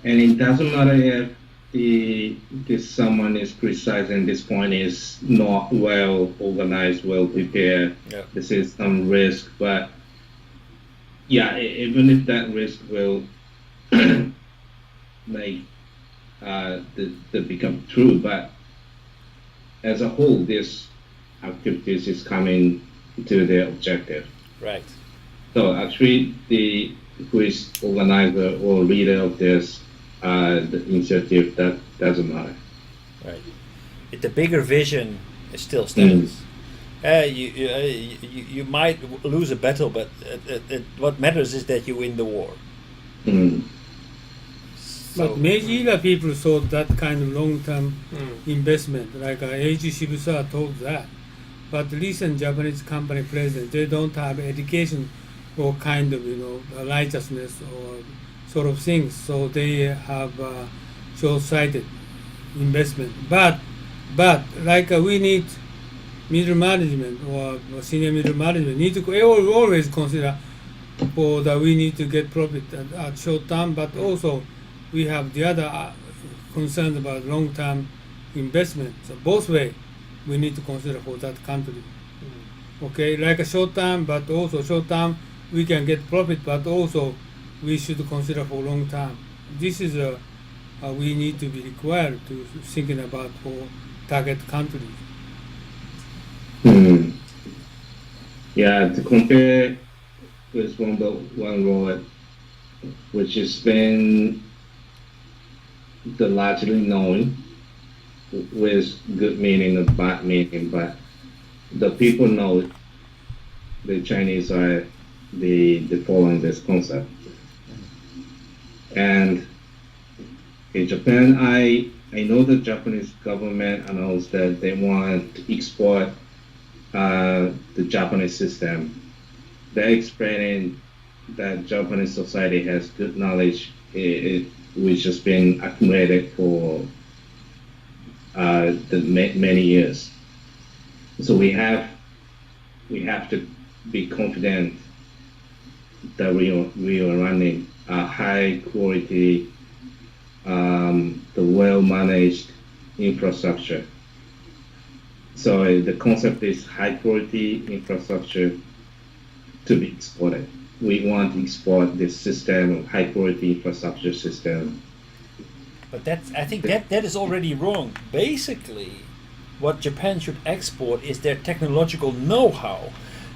And it doesn't matter if this someone is criticizing this point is not well organized, well prepared. Yeah. This is some risk, but yeah, even if that risk will make the become true, but as a whole, this activities is coming to their objective. Right. So actually, the who is organizer or leader of this the initiative, that doesn't matter. Right. The bigger vision still stands. You might lose a battle, but what matters is that you win the war. Mm. But Meiji era people saw that kind of long-term investment, like Eiji Shibusawa told that. But recent Japanese company presidents, they don't have education or kind of, righteousness or sort of things, so they have short-sighted investment. But like we need middle management or senior middle management need to always consider for that we need to get profit at short term, but also we have the other concerns about long-term investment. So both way we need to consider for that country. Okay, like a short term, but also short term we can get profit, but also we should consider for long term. This is we need to be required to thinking about for target countries. Yeah, to compare with one road, which has been the largely known with good meaning and bad meaning, but the people know the Chinese are the following this concept. And in Japan, I know the Japanese government announced that they want to export the Japanese system. They're explaining that Japanese society has good knowledge, which has been accumulated for many years. So we have to be confident that we are running a high quality, the well-managed infrastructure. So the concept is high quality infrastructure to be exported. We want to export this system, high quality infrastructure system. But I think that is already wrong. Basically, what Japan should export is their technological know-how.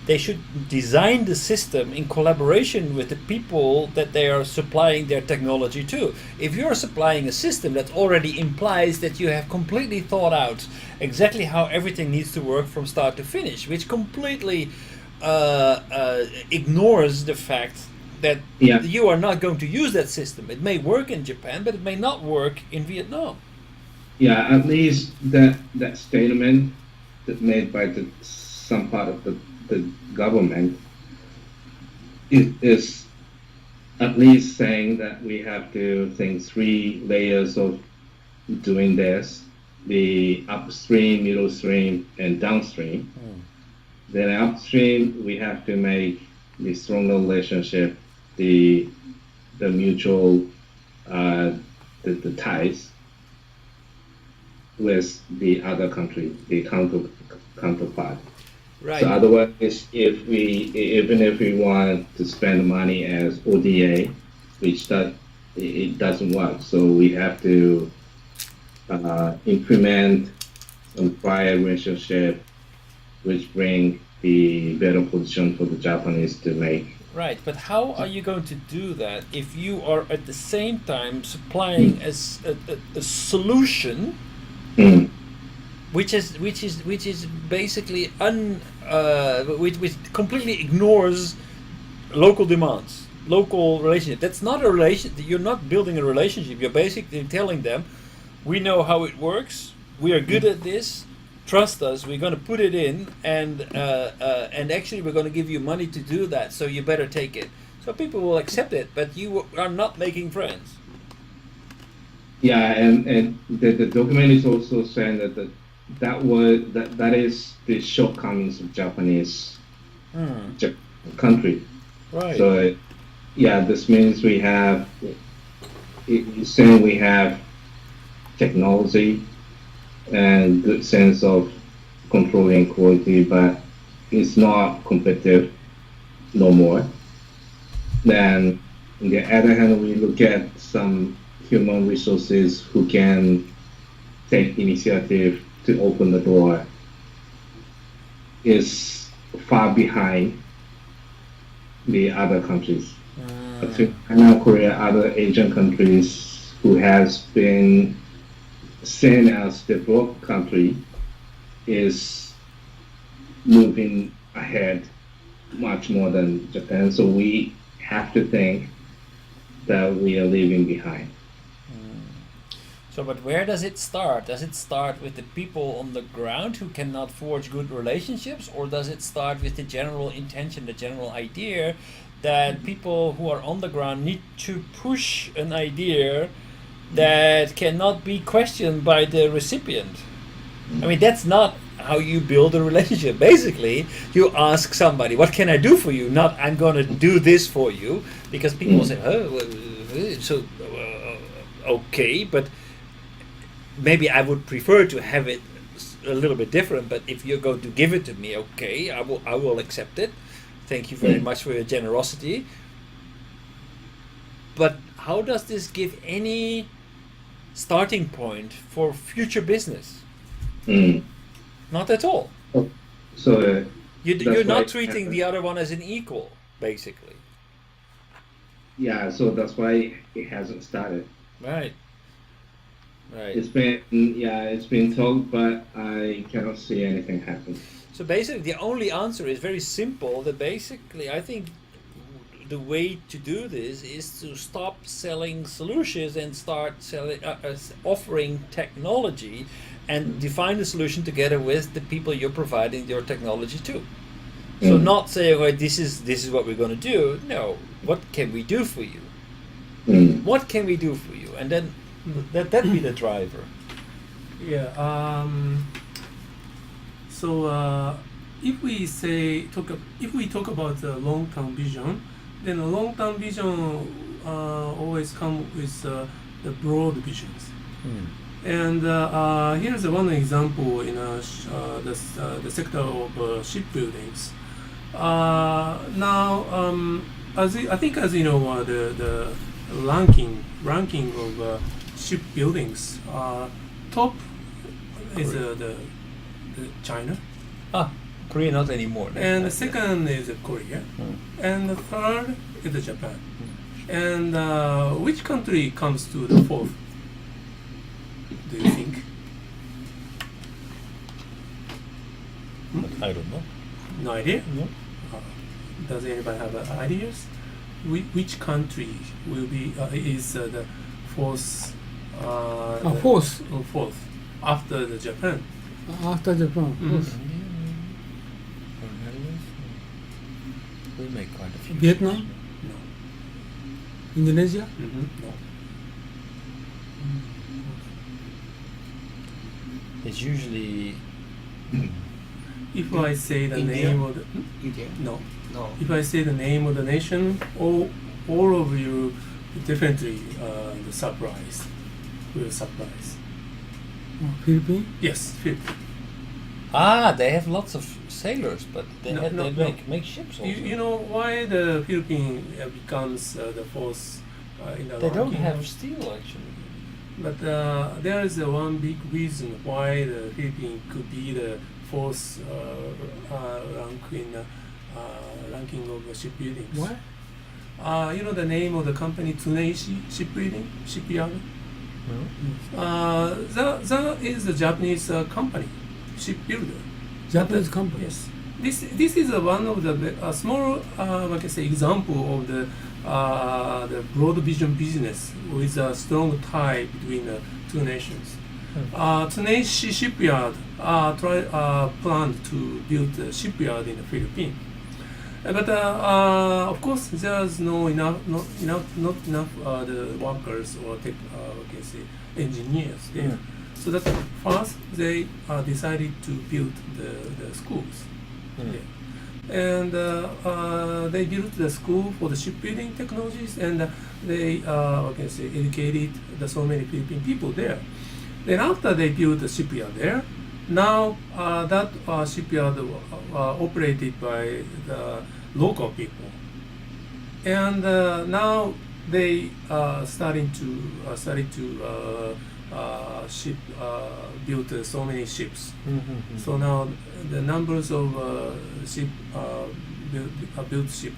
They should design the system in collaboration with the people that they are supplying their technology to. If you're supplying a system, that already implies that you have completely thought out exactly how everything needs to work from start to finish, which completely ignores the fact that you are not going to use that system. It may work in Japan, but it may not work in Vietnam. Yeah, at least that statement that made by some part of the government is at least saying that we have to think 3 layers of doing this: the upstream, middle stream, and downstream. Then upstream, we have to make the stronger relationship, the mutual the ties with the other country, the counterpart. Right. So otherwise, even if we want to spend money as ODA, which it doesn't work. So we have to implement some prior relationship, which bring the better position for the Japanese to make. Right, but how are you going to do that if you are at the same time supplying a solution? Which is basically which completely ignores local demands, local relationship. That's not a relation. You're not building a relationship. You're basically telling them, we know how it works. We are good at this. Trust us. We're going to put it in, and actually we're going to give you money to do that. So you better take it. So people will accept it, but you are not making friends. Yeah, and the document is also saying that that is the shortcomings of Japanese country. Right. So yeah, this means we have you're saying we have technology and good sense of controlling quality, but it's not competitive no more. Then, on the other hand, we look at some human resources who can take initiative to open the door is far behind the other countries. I think China, Korea, other Asian countries who has been seen as developed country is moving ahead much more than Japan. So we have to think that we are leaving behind. So, but where does it start? Does it start with the people on the ground who cannot forge good relationships, or does it start with the general intention, the general idea that people who are on the ground need to push an idea that cannot be questioned by the recipient? I mean, that's not how you build a relationship. Basically, you ask somebody, what can I do for you? Not, I'm going to do this for you, because people say, okay, but maybe I would prefer to have it a little bit different, but if you're going to give it to me, okay, I will accept it. Thank you very much for your generosity. But how does this give any starting point for future business? Not at all. So You're not treating the other one as an equal, basically. Yeah, so that's why it hasn't started. Right. It's been talked, but I cannot see anything happen. So basically, the only answer is very simple. That basically, I think the way to do this is to stop selling solutions and start selling, offering technology, and define the solution together with the people you're providing your technology to. So not saying, "Well, this is what we're going to do." No, what can we do for you? What can we do for you? And then that be the driver. Yeah. So if we talk about the long-term vision, then a long-term vision always come with the broad visions. And here's one example in the sector of shipbuildings. Now, I think as you know, the ranking of shipbuildings, top is the China. Korea not anymore. And the second is Korea. And the third is Japan. And which country comes to the fourth? Do you think? I don't know. No idea? No. Does anybody have ideas? Which country will be is the fourth? Fourth after the Japan. After Japan, fourth. We make quite a few. Vietnam? No. Indonesia? No. It's usually If I say the India? name of the India. no. No. If I say the name of the nation, all of you definitely the surprise will surprise. Philippines? Yes, Philippines. They have lots of sailors, but they No. make ships also. You know why the Philippines becomes the fourth in the They don't ranking? have steel actually. But there is one big reason why the Philippines could be the fourth rank in ranking of shipbuildings. Why? You know the name of the company, Tsuneishi Shipyard. That is a Japanese company, shipbuilder. Japanese company? Yes. This is one of the small, like I say, example of the broad vision business with a strong tie between the two nations. Tsuneishi Shipyard planned to build a shipyard in the Philippines. But of course, there's not enough the workers or engineers there. So that first they decided to build the schools. Yeah. and they built the school for the shipbuilding technologies, and they educated so many Philippine people there. Then after they built the shipyard there, now that shipyard operated by the local people, and now they started to build so many ships. Mm-hmm. So now the numbers of built ship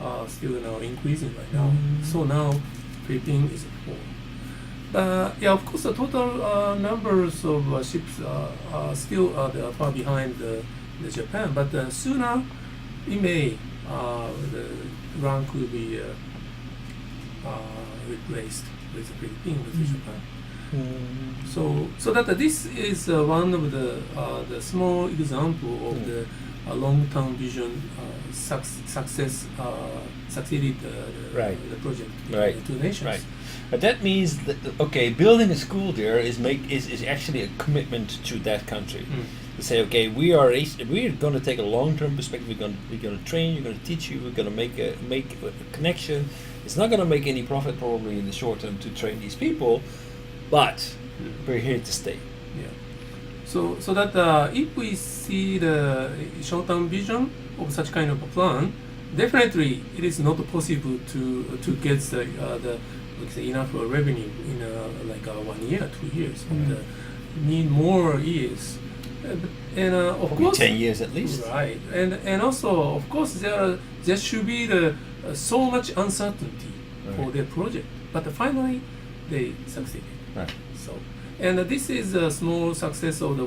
are still now increasing right now. So now Philippines is full. Yeah, of course, the total numbers of ships are still they are far behind the Japan. But sooner, it may the rank will be replaced with the Philippines, with Japan. So that this is one of the small example of the long-term vision succeeded the project in the two nations. Right. But that means that building a school there is actually a commitment to that country. To say, okay, we're going to take a long-term perspective. We're going to train. We're going to teach you. We're going to make a connection. It's not going to make any profit probably in the short term to train these people, but we're here to stay. Yeah. So that if we see the short-term vision of such kind of a plan, definitely it is not possible to get the enough revenue in 1 year, 2 years. But need more years. And of Probably course 10 years at least. Right. And also of course there should be so much uncertainty for their project. But finally they succeeded. Right. So, and this is a small success of the one